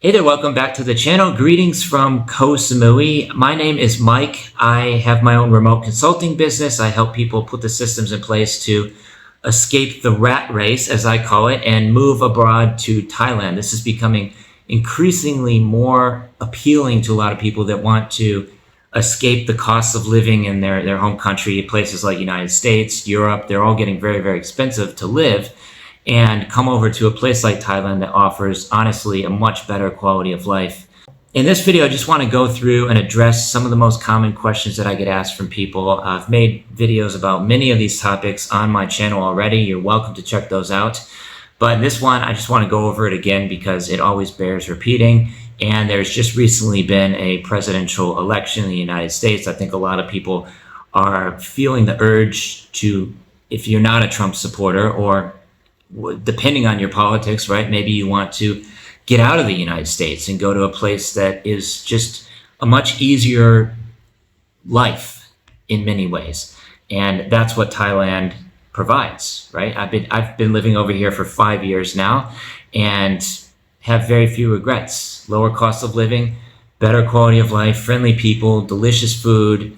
Hey there, welcome back to the channel. Greetings from Samui. My name is Mike. I have my own remote consulting business. I help people put the systems in place to escape the rat race, as I call it, and move abroad to Thailand. This is becoming increasingly more appealing to a lot of people that want to escape the cost of living in their home country. Places like United States, Europe, they're all getting very, very expensive to live, and come over to a place like Thailand that offers, honestly, a much better quality of life. In this video, I just want to go through and address some of the most common questions that I get asked from people. I've made videos about many of these topics on my channel already. You're welcome to check those out. But in this one, I just want to go over it again because it always bears repeating. And there's just recently been a presidential election in the United States. I think a lot of people are feeling the urge to, if you're not a Trump supporter, or depending on your politics, right? Maybe you want to get out of the United States and go to a place that is just a much easier life in many ways. And that's what Thailand provides, right? I've been living over here for 5 years now and have very few regrets. Lower cost of living, better quality of life, friendly people, delicious food,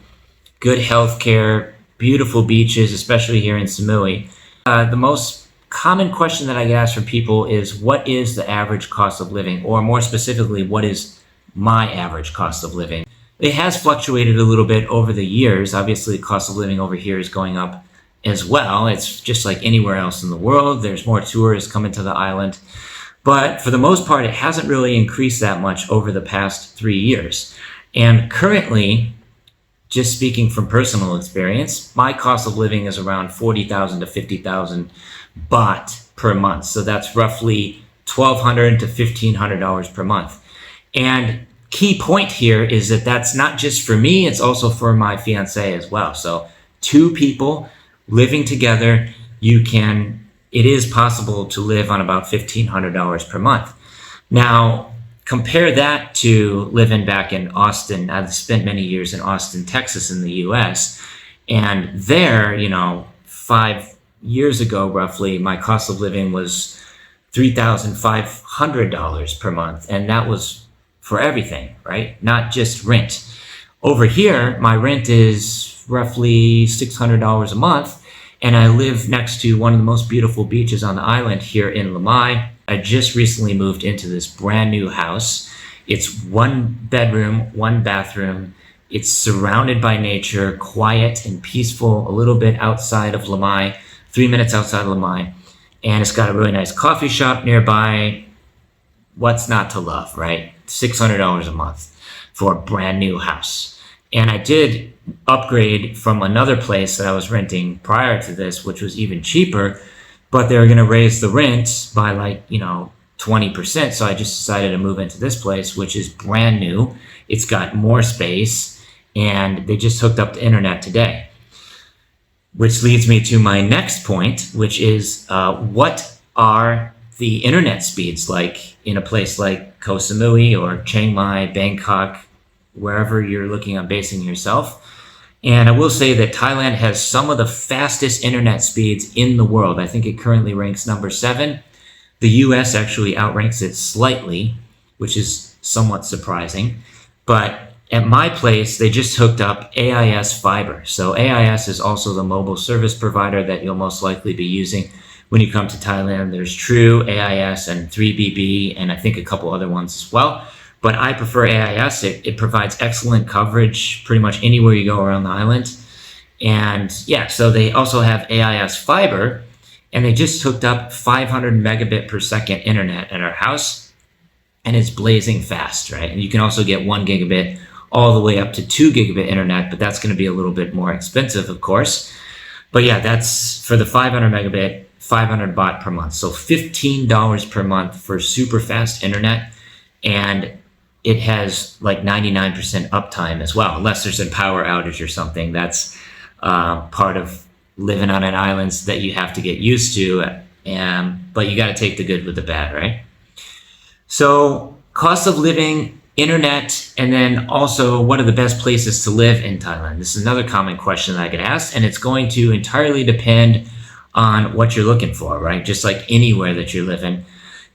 good health care, beautiful beaches, especially here in Samui. The most common question that I get asked from people is, what is the average cost of living? Or more specifically, what is my average cost of living? It has fluctuated a little bit over the years. Obviously, the cost of living over here is going up as well. It's just like anywhere else in the world. There's more tourists coming to the island. But for the most part, it hasn't really increased that much over the past 3 years. And currently, just speaking from personal experience, my cost of living is around 40,000 to 50,000 baht per month. So that's roughly $1,200 to $1,500 per month. And key point here is that that's not just for me, it's also for my fiance as well. So two people living together, it is possible to live on about $1,500 per month. Now, compare that to living back in Austin. I've spent many years in Austin, Texas in the US. And there, 5 years ago, roughly, my cost of living was $3,500 per month. And that was for everything, right? Not just rent. Over here, my rent is roughly $600 a month. And I live next to one of the most beautiful beaches on the island here in Lamai. I just recently moved into this brand new house. It's 1 bedroom, 1 bathroom. It's surrounded by nature, quiet and peaceful, a little bit outside of Lamai, 3 minutes outside of Lamai. And it's got a really nice coffee shop nearby. What's not to love, right? $600 a month for a brand new house. And I did upgrade from another place that I was renting prior to this, which was even cheaper, but they were going to raise the rent by 20%. So I just decided to move into this place, which is brand new. It's got more space, and they just hooked up the internet today. Which leads me to my next point, which is what are the internet speeds like in a place like Koh Samui or Chiang Mai, Bangkok, wherever you're looking at basing yourself. And I will say that Thailand has some of the fastest internet speeds in the world. I think it currently ranks number 7. The US actually outranks it slightly, which is somewhat surprising. But at my place, they just hooked up AIS fiber. So AIS is also the mobile service provider that you'll most likely be using when you come to Thailand. There's True, AIS, and 3BB, and I think a couple other ones as well. But I prefer AIS. It provides excellent coverage pretty much anywhere you go around the island. And yeah, so they also have AIS fiber, and they just hooked up 500 megabit per second internet at our house, and it's blazing fast, right? And you can also get 1 gigabit all the way up to 2 gigabit internet, but that's going to be a little bit more expensive, of course. But yeah, that's for the 500 megabit, 500 baht per month. So $15 per month for super fast internet. And it has 99% uptime as well, unless there's a power outage or something. That's part of living on an island that you have to get used to. But you got to take the good with the bad, right? So cost of living, internet, and then also what are the best places to live in Thailand? This is another common question that I get asked, and it's going to entirely depend on what you're looking for, right? Just like anywhere that you're living.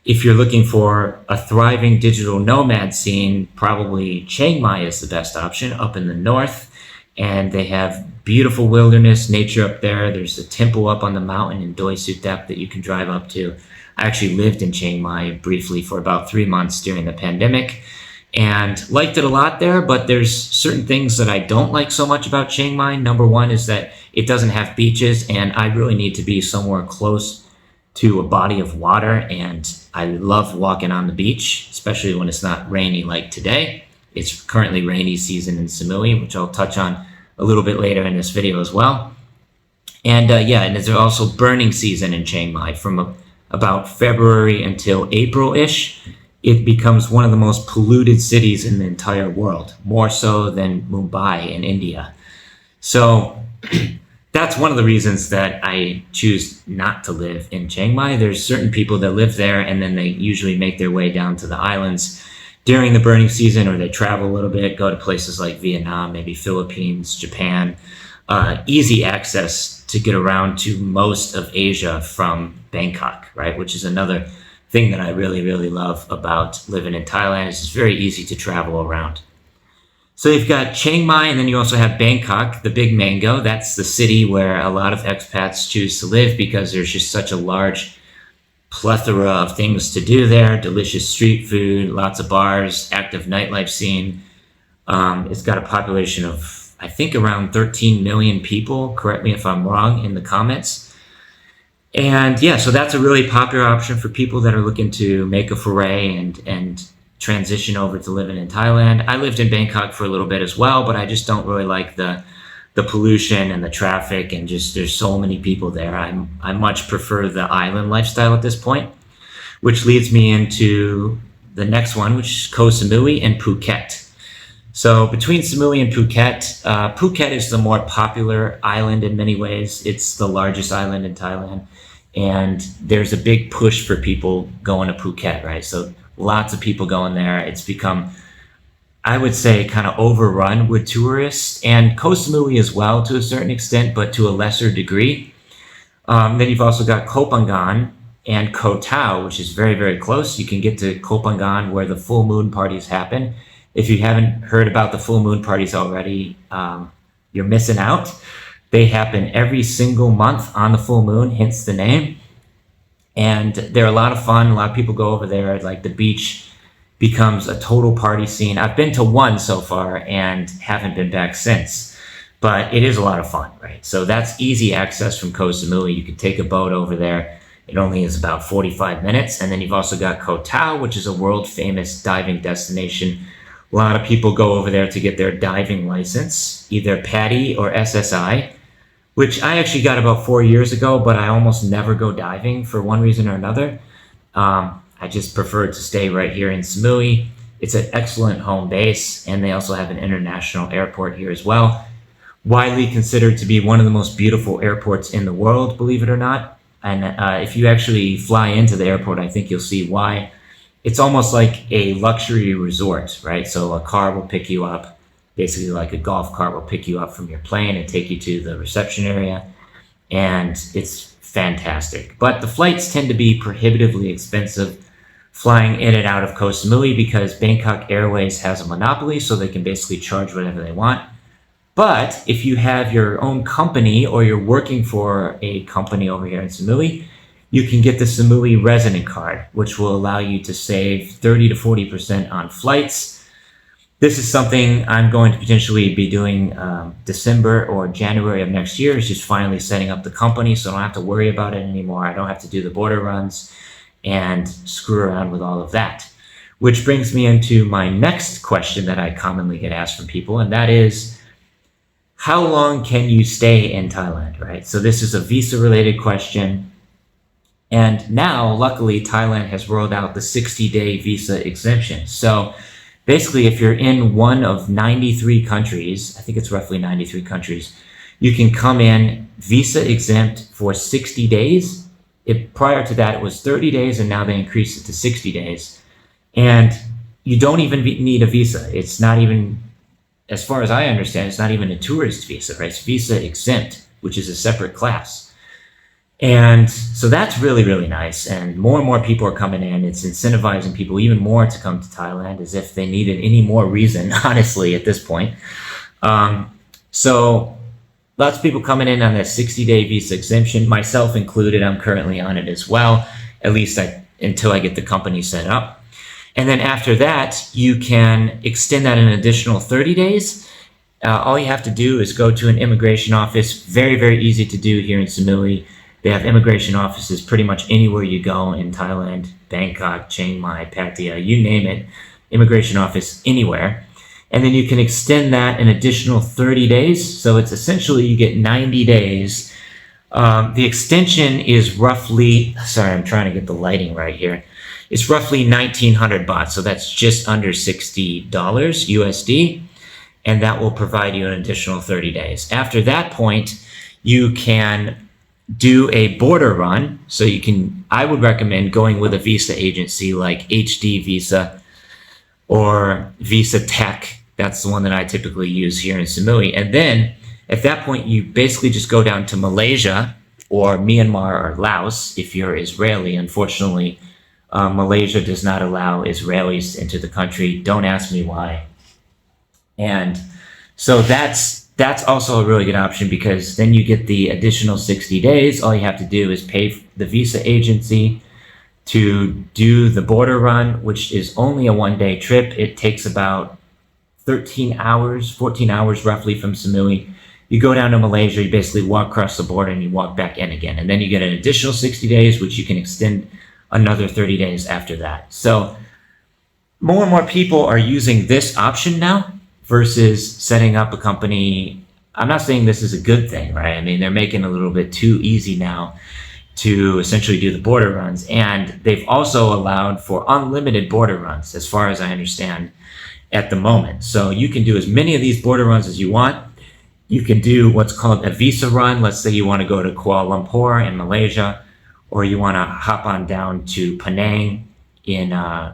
If you're looking for a thriving digital nomad scene, probably Chiang Mai is the best option up in the north. And they have beautiful wilderness nature up there. There's a temple up on the mountain in Doi Suthep that you can drive up to. I actually lived in Chiang Mai briefly for about 3 months during the pandemic and liked it a lot there, but there's certain things that I don't like so much about Chiang Mai. Number one is that it doesn't have beaches, and I really need to be somewhere close to a body of water, and I love walking on the beach, especially when it's not rainy like today. It's currently rainy season in Samui, which I'll touch on a little bit later in this video as well. And and there's also burning season in Chiang Mai from about February until April-ish. It becomes one of the most polluted cities in the entire world, more so than Mumbai in India. So that's one of the reasons that I choose not to live in Chiang Mai. There's certain people that live there, and then they usually make their way down to the islands during the burning season, or they travel a little bit, go to places like Vietnam, maybe Philippines, Japan. Easy access to get around to most of Asia from Bangkok, right? Which is another thing that I really, really love about living in Thailand. Is it's very easy to travel around. So you've got Chiang Mai, and then you also have Bangkok, the big mango. That's the city where a lot of expats choose to live because there's just such a large plethora of things to do there. Delicious street food, lots of bars, active nightlife scene. It's got a population of, I think, around 13 million people. Correct me if I'm wrong in the comments. And yeah, so that's a really popular option for people that are looking to make a foray and transition over to living in Thailand. I lived in Bangkok for a little bit as well, but I just don't really like the pollution and the traffic, and just there's so many people there. I much prefer the island lifestyle at this point, which leads me into the next one, which is Koh Samui and Phuket. So between Samui and Phuket, Phuket is the more popular island in many ways. It's the largest island in Thailand, and there's a big push for people going to Phuket, right? So lots of people going there. It's become, I would say, kind of overrun with tourists, and Koh Samui as well to a certain extent, but to a lesser degree. Then you've also got Koh Phangan and Koh Tao, which is very, very close. You can get to Koh Phangan where the full moon parties happen. If you haven't heard about the full moon parties already, you're missing out. They happen every single month on the full moon, hence the name. And they're a lot of fun. A lot of people go over there. Like, the beach becomes a total party scene. I've been to one so far and haven't been back since, but it is a lot of fun, right? So that's easy access from Koh Samui. You can take a boat over there. It only is about 45 minutes. And then you've also got Koh Tao, which is a world famous diving destination. A lot of people go over there to get their diving license, either PADI or SSI, which I actually got about 4 years ago, but I almost never go diving for one reason or another. I just prefer to stay right here in Samui. It's an excellent home base, and they also have an international airport here as well. Widely considered to be one of the most beautiful airports in the world, believe it or not. And if you actually fly into the airport, I think you'll see why. It's almost like a luxury resort, right? So a car will pick you up, basically like a golf cart will pick you up from your plane and take you to the reception area. And it's fantastic. But the flights tend to be prohibitively expensive flying in and out of Koh Samui because Bangkok Airways has a monopoly, so they can basically charge whatever they want. But if you have your own company or you're working for a company over here in Samui, you can get the Samui resident card, which will allow you to save 30 to 40% on flights. This is something I'm going to potentially be doing December or January of next year, is just finally setting up the company so I don't have to worry about it anymore. I don't have to do the border runs and screw around with all of that. Which brings me into my next question that I commonly get asked from people, and that is, how long can you stay in Thailand, right? So this is a visa-related question. And now, luckily, Thailand has rolled out the 60-day visa exemption. So basically, if you're in one of 93 countries, I think it's roughly 93 countries, you can come in visa exempt for 60 days. Prior to that, it was 30 days, and now they increased it to 60 days. And you don't even need a visa. It's not even, as far as I understand, it's not even a tourist visa, right? It's visa exempt, which is a separate class. And so that's really, really nice. And more people are coming in. It's incentivizing people even more to come to Thailand, as if they needed any more reason, honestly, at this point. So lots of people coming in on a 60-day visa exemption, myself included. I'm currently on it as well, at least until I get the company set up. And then after that, you can extend that an additional 30 days. All you have to do is go to an immigration office. Very, very easy to do here in Samui. They have immigration offices pretty much anywhere you go in Thailand, Bangkok, Chiang Mai, Pattaya, you name it, immigration office anywhere. And then you can extend that an additional 30 days. So it's essentially you get 90 days. The extension is roughly, sorry, I'm trying to get the lighting right here. It's roughly 1,900 baht. So that's just under $60 USD. And that will provide you an additional 30 days. After that point, you can do a border run. So I would recommend going with a visa agency like HD Visa or Visa Tech. That's the one that I typically use here in Samui. And then at that point, you basically just go down to Malaysia or Myanmar or Laos if you're Israeli. Unfortunately, Malaysia does not allow Israelis into the country. Don't ask me why. And so that's also a really good option, because then you get the additional 60 days. All you have to do is pay the visa agency to do the border run, which is only a one-day trip. It takes about 14 hours roughly from Samui. You go down to Malaysia, you basically walk across the border and you walk back in again. And then you get an additional 60 days, which you can extend another 30 days after that. So more and more people are using this option now versus setting up a company. I'm not saying this is a good thing, right? I mean, they're making it a little bit too easy now to essentially do the border runs. And they've also allowed for unlimited border runs, as far as I understand, at the moment. So you can do as many of these border runs as you want. You can do what's called a visa run. Let's say you want to go to Kuala Lumpur in Malaysia, or you want to hop on down to Penang in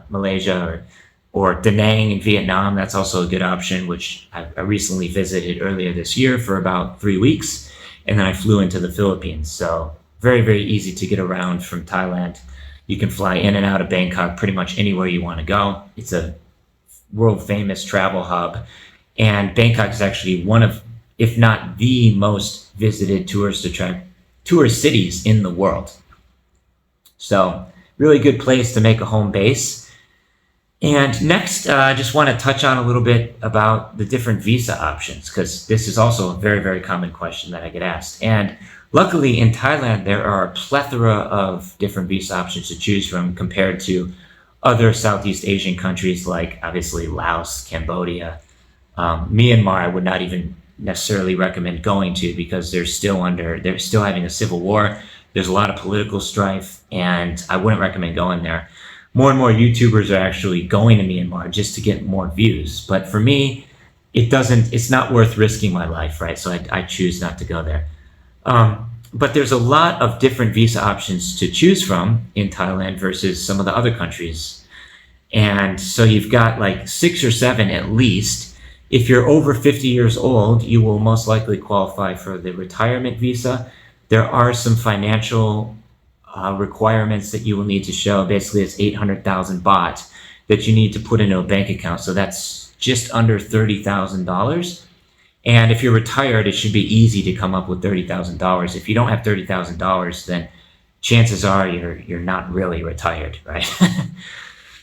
Malaysia, or Da Nang in Vietnam. That's also a good option, which I recently visited earlier this year for about 3 weeks. And then I flew into the Philippines. So very, very easy to get around from Thailand. You can fly in and out of Bangkok pretty much anywhere you want to go. It's a world famous travel hub. And Bangkok is actually one of, if not the most visited tourist cities in the world. So really good place to make a home base. And next, I just want to touch on a little bit about the different visa options, because this is also a very, very common question that I get asked. And luckily in Thailand, there are a plethora of different visa options to choose from compared to other Southeast Asian countries like obviously Laos, Cambodia, Myanmar. I would not even necessarily recommend going to, because they're still having a civil war. There's a lot of political strife, and I wouldn't recommend going there. More and more YouTubers are actually going to Myanmar just to get more views. But for me, it's not worth risking my life, right? So I choose not to go there. But there's a lot of different visa options to choose from in Thailand versus some of the other countries. And so you've got like 6 or 7 at least. If you're over 50 years old, you will most likely qualify for the retirement visa. There are some financial requirements that you will need to show. Basically, it's 800,000 baht that you need to put into a bank account. So that's just under $30,000. And if you're retired, it should be easy to come up with $30,000. If you don't have $30,000, then chances are you're not really retired, right?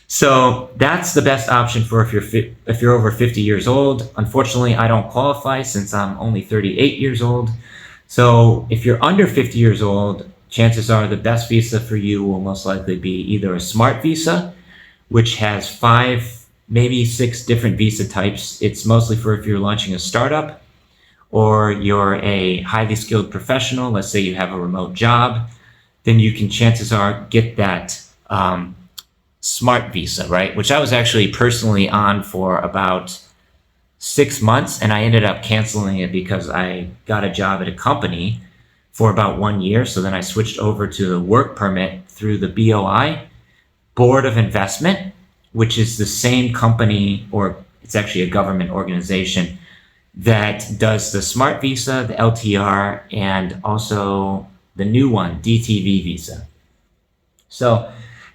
So that's the best option for if you're over 50 years old. Unfortunately, I don't qualify since I'm only 38 years old. So if you're under 50 years old, chances are the best visa for you will most likely be either a smart visa, which has 5, maybe 6 different visa types. It's mostly for if you're launching a startup or you're a highly skilled professional. Let's say you have a remote job, then you can, chances are, get that smart visa, right? Which I was actually personally on for about 6 months, and I ended up canceling it because I got a job at a company for about 1 year. So then I switched over to the work permit through the BOI, Board of Investment, which is the same company, or it's actually a government organization that does the smart visa, the LTR, and also the new one, DTV visa. So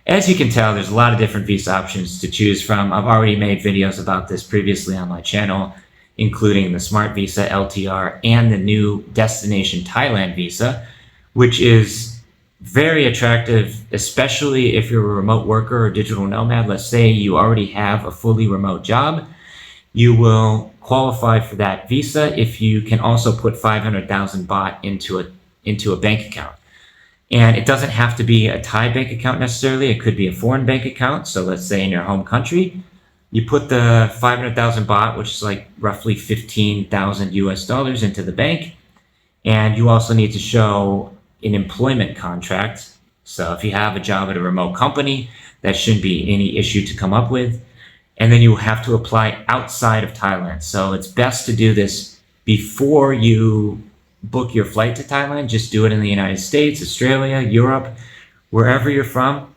as you can tell, there's a lot of different visa options to choose from. I've already made videos about this previously on my channel, including the Smart Visa, LTR, and the new Destination Thailand visa, which is very attractive, especially if you're a remote worker or digital nomad. Let's say you already have a fully remote job. You will qualify for that visa if you can also put 500,000 baht into a bank account. And it doesn't have to be a Thai bank account necessarily. It could be a foreign bank account. So let's say in your home country, you put the 500,000 baht, which is like roughly 15,000 US dollars into the bank. And you also need to show an employment contract. So if you have a job at a remote company, that shouldn't be any issue to come up with. And then you have to apply outside of Thailand. So it's best to do this before you book your flight to Thailand. Just do it in the United States, Australia, Europe, wherever you're from.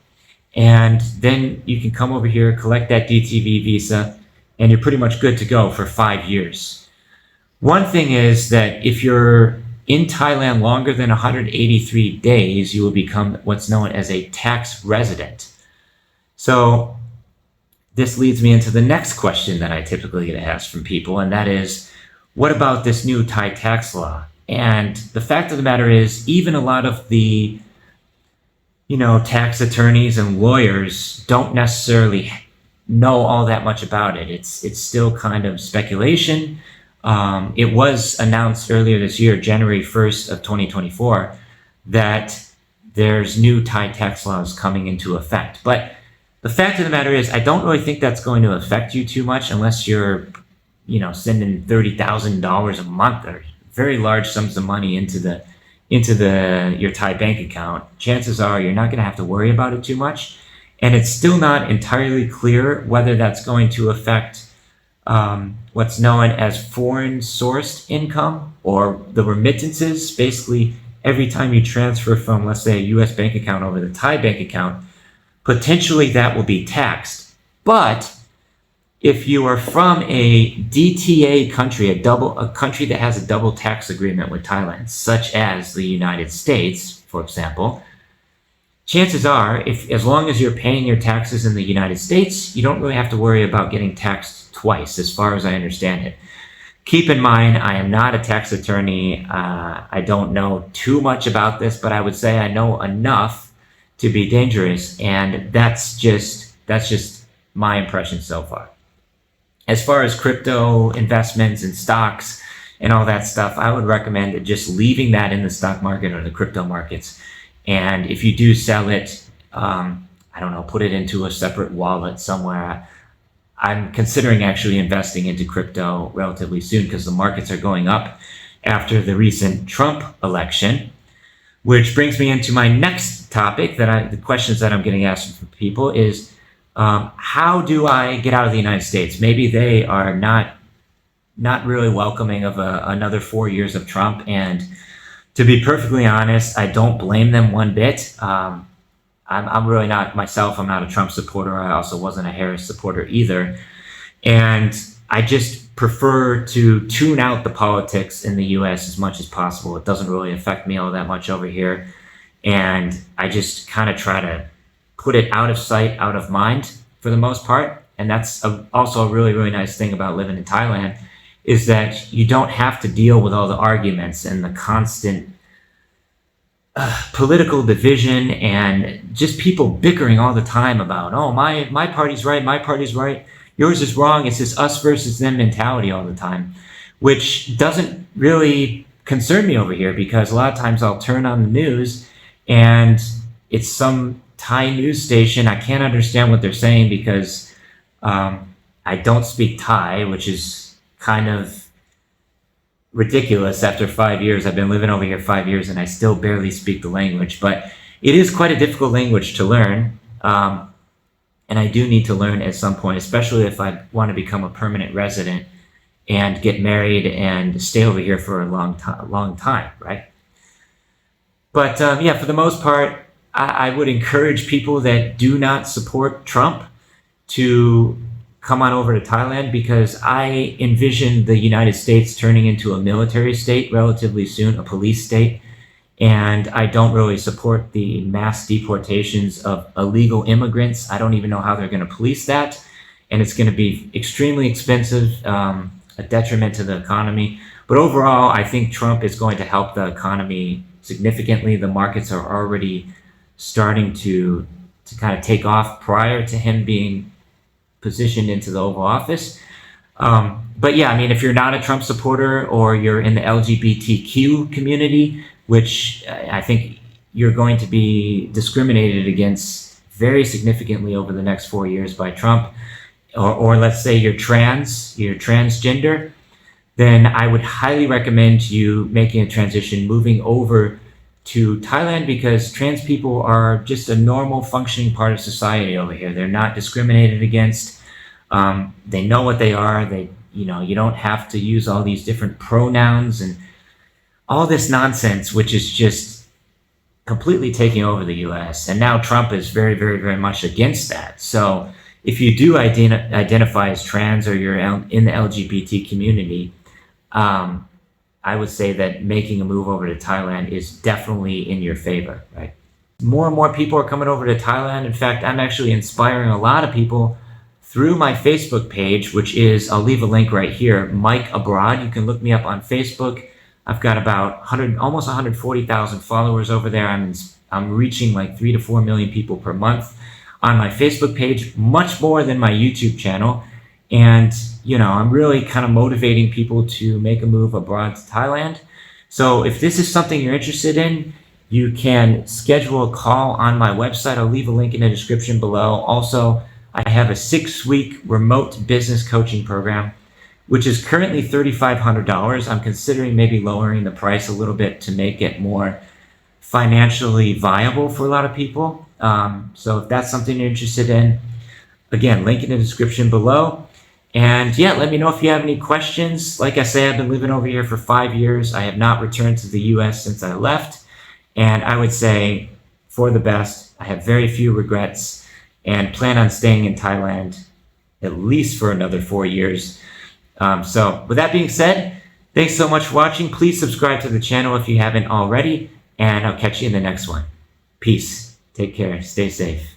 And then you can come over here, collect that DTV visa, and you're pretty much good to go for 5 years. One thing is that if you're in Thailand longer than 183 days, you will become what's known as a tax resident. So this leads me into the next question that I typically get asked from people, and that is, what about this new Thai tax law? And the fact of the matter is, even a lot of the, tax attorneys and lawyers don't necessarily know all that much about it. It's still kind of speculation. It was announced earlier this year, January 1st of 2024, that there's new Thai tax laws coming into effect. But the fact of the matter is, I don't really think that's going to affect you too much unless you're, sending $30,000 a month or very large sums of money into your Thai bank account. Chances are you're not going to have to worry about it too much. And it's still not entirely clear whether that's going to affect what's known as foreign sourced income or the remittances. Basically, every time you transfer from, let's say, a US bank account over the Thai bank account, potentially that will be taxed. But if you are from a DTA country, a country that has a double tax agreement with Thailand, such as the United States, for example, chances are, as long as you're paying your taxes in the United States, you don't really have to worry about getting taxed twice, as far as I understand it. Keep in mind, I am not a tax attorney. I don't know too much about this, but I would say I know enough to be dangerous, and that's just my impression so far. As far as crypto investments and stocks and all that stuff, I would recommend just leaving that in the stock market or the crypto markets. And if you do sell it, put it into a separate wallet somewhere. I'm considering actually investing into crypto relatively soon because the markets are going up after the recent Trump election, which brings me into my next topic the questions that I'm getting asked from people is, how do I get out of the United States? Maybe they are not really welcoming of another 4 years of Trump. And to be perfectly honest, I don't blame them one bit. I'm really not myself. I'm not a Trump supporter. I also wasn't a Harris supporter either. And I just prefer to tune out the politics in the US as much as possible. It doesn't really affect me all that much over here. And I just kind of try to put it out of sight, out of mind for the most part. And that's also a really, really nice thing about living in Thailand is that you don't have to deal with all the arguments and the constant political division and just people bickering all the time about, oh, my party's right, my party's right, yours is wrong. It's this us versus them mentality all the time, which doesn't really concern me over here because a lot of times I'll turn on the news and it's some Thai news station. I can't understand what they're saying because I don't speak Thai, which is kind of ridiculous after 5 years. I've been living over here 5 years and I still barely speak the language, but it is quite a difficult language to learn. And I do need to learn at some point, especially if I want to become a permanent resident and get married and stay over here for a long time, right? But for the most part, I would encourage people that do not support Trump to come on over to Thailand because I envision the United States turning into a military state relatively soon, a police state. And I don't really support the mass deportations of illegal immigrants. I don't even know how they're going to police that. And it's going to be extremely expensive, a detriment to the economy. But overall, I think Trump is going to help the economy significantly. The markets are already starting to kind of take off prior to him being positioned into the Oval Office. But yeah, I mean, if you're not a Trump supporter or you're in the LGBTQ community, which I think you're going to be discriminated against very significantly over the next 4 years by Trump, or let's say you're transgender, then I would highly recommend you making a transition, moving over to Thailand, because trans people are just a normal functioning part of society over here. They're not discriminated against. They know what they are. You don't have to use all these different pronouns and all this nonsense, which is just completely taking over the US. And now Trump is very, very, very much against that. So if you do identify as trans, or you're in the LGBT community, I would say that making a move over to Thailand is definitely in your favor, right? More and more people are coming over to Thailand. In fact, I'm actually inspiring a lot of people through my Facebook page, which is, I'll leave a link right here, Mike Abroad. You can look me up on Facebook. I've got about almost 140,000 followers over there. I'm reaching like 3 to 4 million people per month on my Facebook page, much more than my YouTube channel. And, I'm really kind of motivating people to make a move abroad to Thailand. So if this is something you're interested in, you can schedule a call on my website. I'll leave a link in the description below. Also, I have a 6-week remote business coaching program, which is currently $3,500. I'm considering maybe lowering the price a little bit to make it more financially viable for a lot of people. So if that's something you're interested in, again, link in the description below. And yeah, let me know if you have any questions. Like I say, I've been living over here for 5 years. I have not returned to the US since I left. And I would say, for the best, I have very few regrets and plan on staying in Thailand at least for another 4 years. So with that being said, thanks so much for watching. Please subscribe to the channel if you haven't already, and I'll catch you in the next one. Peace. Take care. Stay safe.